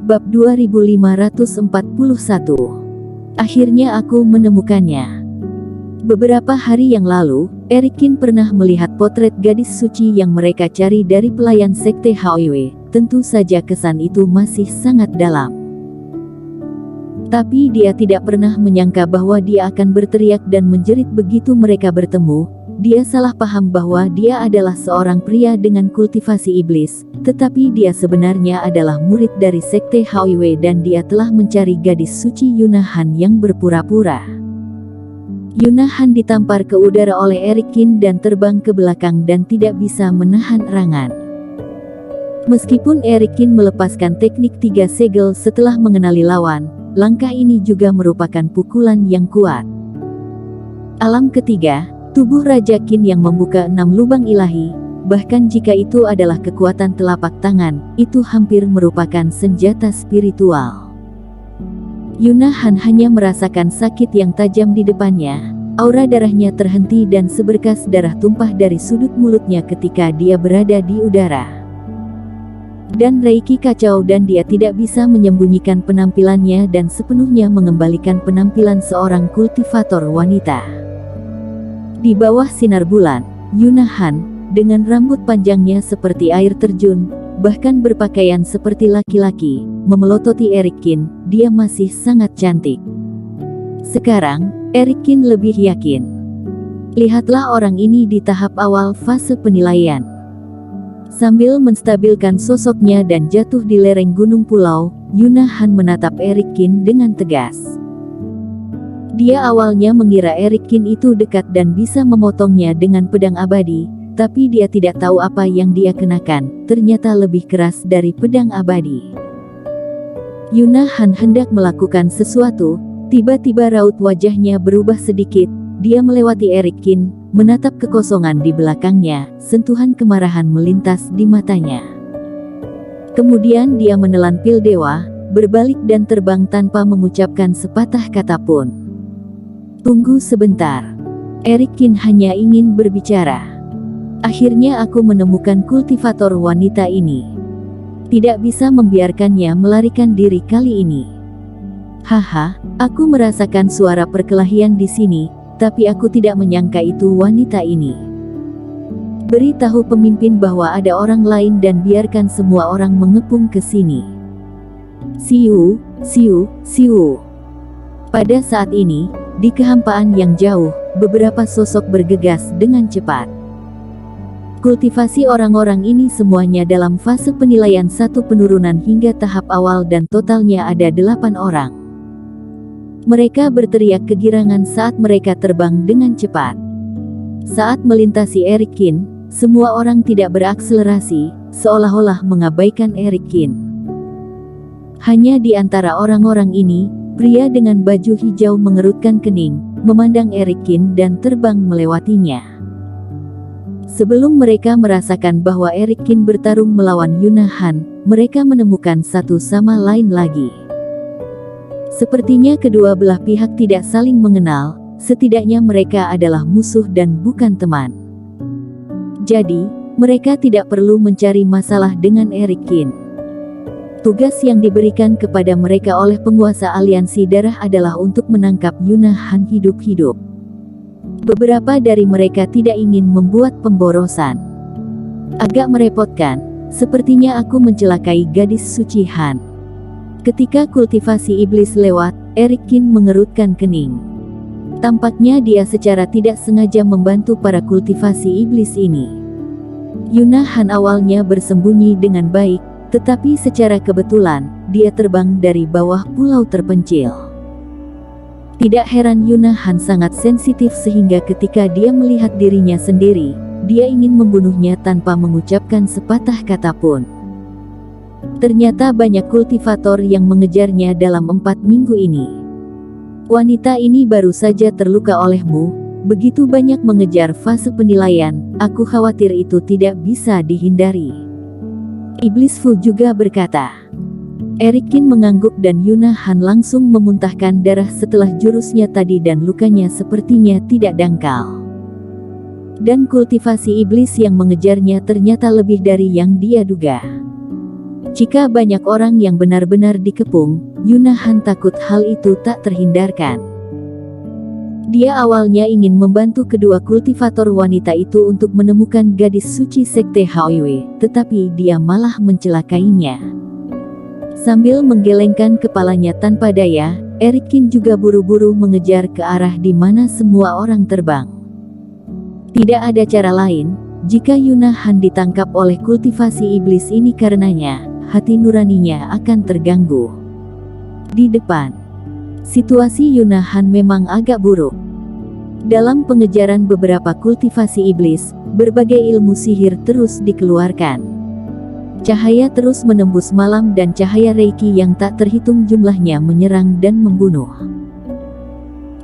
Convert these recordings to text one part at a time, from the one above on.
Bab 2541. Akhirnya aku menemukannya. Beberapa hari yang lalu, Erikin pernah melihat potret gadis suci yang mereka cari dari pelayan sekte HOW. Tentu saja kesan itu masih sangat dalam. Tapi dia tidak pernah menyangka bahwa dia akan berteriak dan menjerit begitu mereka bertemu. Dia salah paham bahwa dia adalah seorang pria dengan kultivasi iblis, tetapi dia sebenarnya adalah murid dari sekte HOW dan dia telah mencari gadis suci Yunahan yang berpura-pura. Yunahan ditampar ke udara oleh Erikin dan terbang ke belakang dan tidak bisa menahan erangan. Meskipun Erikin melepaskan teknik 3 segel setelah mengenali lawan, langkah ini juga merupakan pukulan yang kuat. Alam ketiga, tubuh Raja Qin yang membuka 6 lubang ilahi, bahkan jika itu adalah kekuatan telapak tangan, itu hampir merupakan senjata spiritual. Yunahan hanya merasakan sakit yang tajam di depannya, aura darahnya terhenti dan seberkas darah tumpah dari sudut mulutnya ketika dia berada di udara. Dan Reiki kacau dan dia tidak bisa menyembunyikan penampilannya dan sepenuhnya mengembalikan penampilan seorang kultivator wanita. Di bawah sinar bulan, Yunahan, dengan rambut panjangnya seperti air terjun, bahkan berpakaian seperti laki-laki, memelototi Erikin. Dia masih sangat cantik. Sekarang, Erikin lebih yakin. Lihatlah orang ini di tahap awal fase penilaian. Sambil menstabilkan sosoknya dan jatuh di lereng gunung pulau, Yunahan menatap Erikin dengan tegas. Dia awalnya mengira Erikin itu dekat dan bisa memotongnya dengan pedang abadi, tapi dia tidak tahu apa yang dia kenakan, ternyata lebih keras dari pedang abadi. Yunahan hendak melakukan sesuatu, tiba-tiba raut wajahnya berubah sedikit, dia melewati Erikin, menatap kekosongan di belakangnya, sentuhan kemarahan melintas di matanya. Kemudian dia menelan pil dewa, berbalik dan terbang tanpa mengucapkan sepatah kata pun. Tunggu sebentar. Erikin hanya ingin berbicara. Akhirnya aku menemukan kultivator wanita ini. Tidak bisa membiarkannya melarikan diri kali ini. Haha, aku merasakan suara perkelahian di sini, tapi aku tidak menyangka itu wanita ini. Beritahu pemimpin bahwa ada orang lain dan biarkan semua orang mengepung ke sini. Siu, siu, siu. Pada saat ini, di kehampaan yang jauh, beberapa sosok bergegas dengan cepat. Kultivasi orang-orang ini semuanya dalam fase penilaian 1 penurunan hingga tahap awal dan totalnya ada 8 orang. Mereka berteriak kegirangan saat mereka terbang dengan cepat. Saat melintasi Erikin, semua orang tidak berakselerasi, seolah-olah mengabaikan Erikin. Hanya di antara orang-orang ini, pria dengan baju hijau mengerutkan kening, memandang Erikin dan terbang melewatinya. Sebelum mereka merasakan bahwa Erikin bertarung melawan Yunahan, mereka menemukan satu sama lain lagi. Sepertinya kedua belah pihak tidak saling mengenal, setidaknya mereka adalah musuh dan bukan teman. Jadi, mereka tidak perlu mencari masalah dengan Erikin. Tugas yang diberikan kepada mereka oleh penguasa aliansi darah adalah untuk menangkap Yunahan hidup-hidup. Beberapa dari mereka tidak ingin membuat pemborosan. Agak merepotkan, sepertinya aku mencelakai gadis suci Han. Ketika kultivasi iblis lewat, Erikin mengerutkan kening. Tampaknya dia secara tidak sengaja membantu para kultivasi iblis ini. Yunahan awalnya bersembunyi dengan baik, tetapi secara kebetulan, dia terbang dari bawah pulau terpencil. Tidak heran Yunahan sangat sensitif sehingga ketika dia melihat dirinya sendiri, dia ingin membunuhnya tanpa mengucapkan sepatah kata pun. Ternyata banyak kultivator yang mengejarnya dalam 4 minggu ini. Wanita ini baru saja terluka olehmu, begitu banyak mengejar fase penilaian, aku khawatir itu tidak bisa dihindari. Iblis Fu juga berkata. Erikin mengangguk dan Yunahan langsung memuntahkan darah setelah jurusnya tadi dan lukanya sepertinya tidak dangkal. Dan kultivasi iblis yang mengejarnya ternyata lebih dari yang dia duga. Jika banyak orang yang benar-benar dikepung, Yuna Han takut hal itu tak terhindarkan. Dia awalnya ingin membantu kedua kultivator wanita itu untuk menemukan gadis suci sekte Haoyue, tetapi dia malah mencelakainya. Sambil menggelengkan kepalanya tanpa daya, Eric Kin juga buru-buru mengejar ke arah di mana semua orang terbang. Tidak ada cara lain, jika Yuna Han ditangkap oleh kultivasi iblis ini karenanya, hati nuraninya akan terganggu. Di depan, situasi Yuna Han memang agak buruk. Dalam pengejaran beberapa kultivasi iblis, berbagai ilmu sihir terus dikeluarkan. Cahaya terus menembus malam dan cahaya Reiki yang tak terhitung jumlahnya menyerang dan membunuh.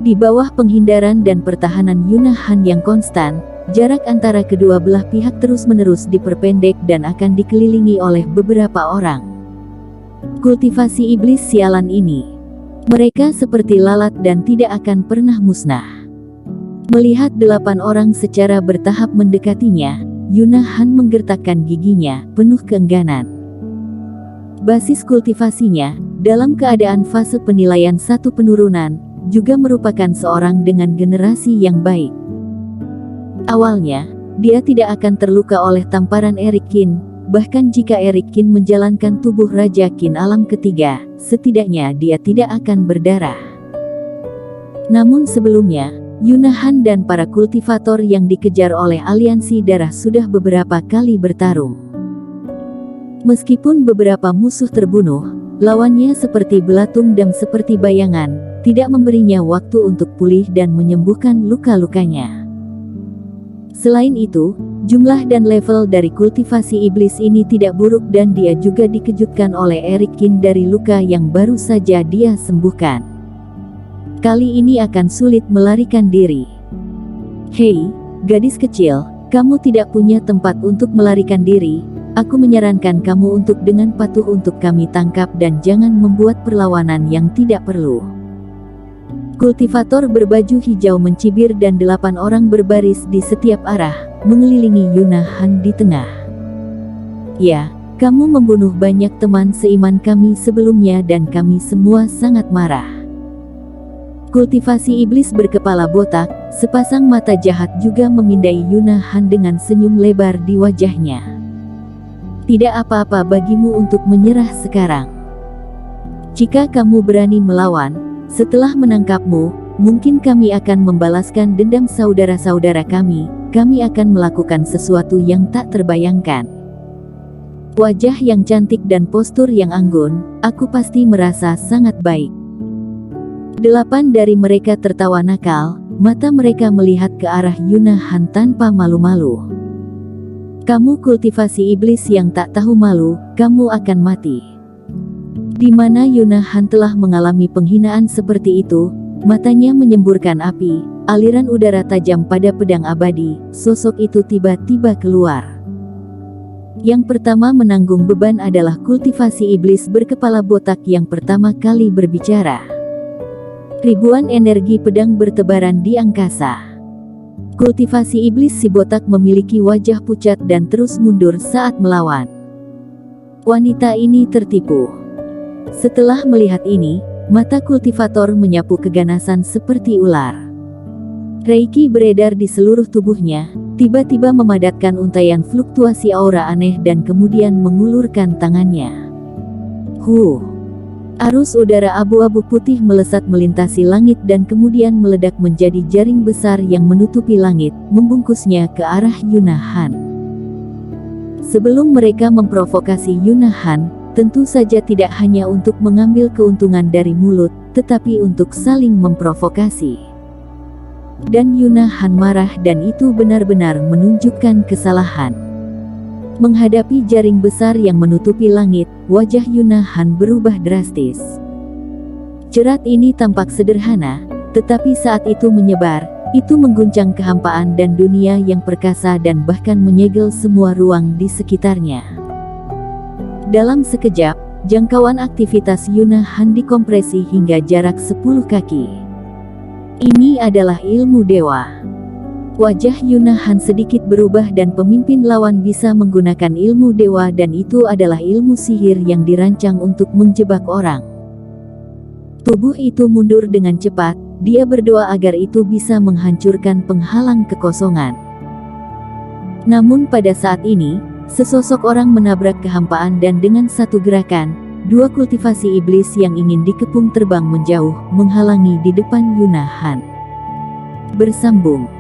Di bawah penghindaran dan pertahanan Yuna Han yang konstan, jarak antara kedua belah pihak terus-menerus diperpendek dan akan dikelilingi oleh beberapa orang. Kultivasi iblis sialan ini. Mereka seperti lalat dan tidak akan pernah musnah. Melihat 8 orang secara bertahap mendekatinya, Yuna Han menggertakkan giginya, penuh keengganan. Basis kultivasinya, dalam keadaan fase penilaian 1 penurunan, juga merupakan seorang dengan generasi yang baik. Awalnya, dia tidak akan terluka oleh tamparan Eric Kin, bahkan jika Eric Kin menjalankan tubuh Raja Kin alam ketiga, setidaknya dia tidak akan berdarah. Namun sebelumnya, Yuna Han dan para kultivator yang dikejar oleh aliansi darah sudah beberapa kali bertarung. Meskipun beberapa musuh terbunuh, lawannya seperti belatung dan seperti bayangan, tidak memberinya waktu untuk pulih dan menyembuhkan luka-lukanya. Selain itu, jumlah dan level dari kultivasi iblis ini tidak buruk dan dia juga dikejutkan oleh Eric Kin dari luka yang baru saja dia sembuhkan. Kali ini akan sulit melarikan diri. Hei, gadis kecil, kamu tidak punya tempat untuk melarikan diri. Aku menyarankan kamu untuk dengan patuh untuk kami tangkap dan jangan membuat perlawanan yang tidak perlu. Kultivator berbaju hijau mencibir dan 8 orang berbaris di setiap arah, mengelilingi Yuna Han di tengah. Ya, kamu membunuh banyak teman seiman kami sebelumnya dan kami semua sangat marah. Kultivasi iblis berkepala botak, sepasang mata jahat juga memindai Yuna Han dengan senyum lebar di wajahnya. Tidak apa-apa bagimu untuk menyerah sekarang. Jika kamu berani melawan, setelah menangkapmu, mungkin kami akan membalaskan dendam saudara-saudara kami akan melakukan sesuatu yang tak terbayangkan. Wajah yang cantik dan postur yang anggun, aku pasti merasa sangat baik. 8 dari mereka tertawa nakal, mata mereka melihat ke arah Yuna Han tanpa malu-malu. Kamu kultivasi iblis yang tak tahu malu, kamu akan mati. Di mana Yuna Han telah mengalami penghinaan seperti itu, matanya menyemburkan api, aliran udara tajam pada pedang abadi, sosok itu tiba-tiba keluar. Yang pertama menanggung beban adalah kultivasi iblis berkepala botak yang pertama kali berbicara. Ribuan energi pedang bertebaran di angkasa. Kultivasi iblis si botak memiliki wajah pucat dan terus mundur saat melawan. Wanita ini tertipu. Setelah melihat ini, mata kultivator menyapu keganasan seperti ular. Reiki beredar di seluruh tubuhnya, tiba-tiba memadatkan untaian fluktuasi aura aneh dan kemudian mengulurkan tangannya. Arus udara abu-abu putih melesat melintasi langit dan kemudian meledak menjadi jaring besar yang menutupi langit, membungkusnya ke arah Yuna Han. Sebelum mereka memprovokasi Yuna Han, tentu saja tidak hanya untuk mengambil keuntungan dari mulut, tetapi untuk saling memprovokasi. Dan Yuna Han marah dan itu benar-benar menunjukkan kesalahan. Menghadapi jaring besar yang menutupi langit, wajah Yuna Han berubah drastis. Jerat ini tampak sederhana, tetapi saat itu menyebar, itu mengguncang kehampaan dan dunia yang perkasa dan bahkan menyegel semua ruang di sekitarnya. Dalam sekejap, jangkauan aktivitas Yuna Han dikompresi hingga jarak 10 kaki. Ini adalah ilmu dewa. Wajah Yunahan sedikit berubah dan pemimpin lawan bisa menggunakan ilmu dewa dan itu adalah ilmu sihir yang dirancang untuk menjebak orang. Tubuh itu mundur dengan cepat, dia berdoa agar itu bisa menghancurkan penghalang kekosongan. Namun pada saat ini, sesosok orang menabrak kehampaan dan dengan satu gerakan, dua kultivasi iblis yang ingin dikepung terbang menjauh, menghalangi di depan Yunahan. Bersambung.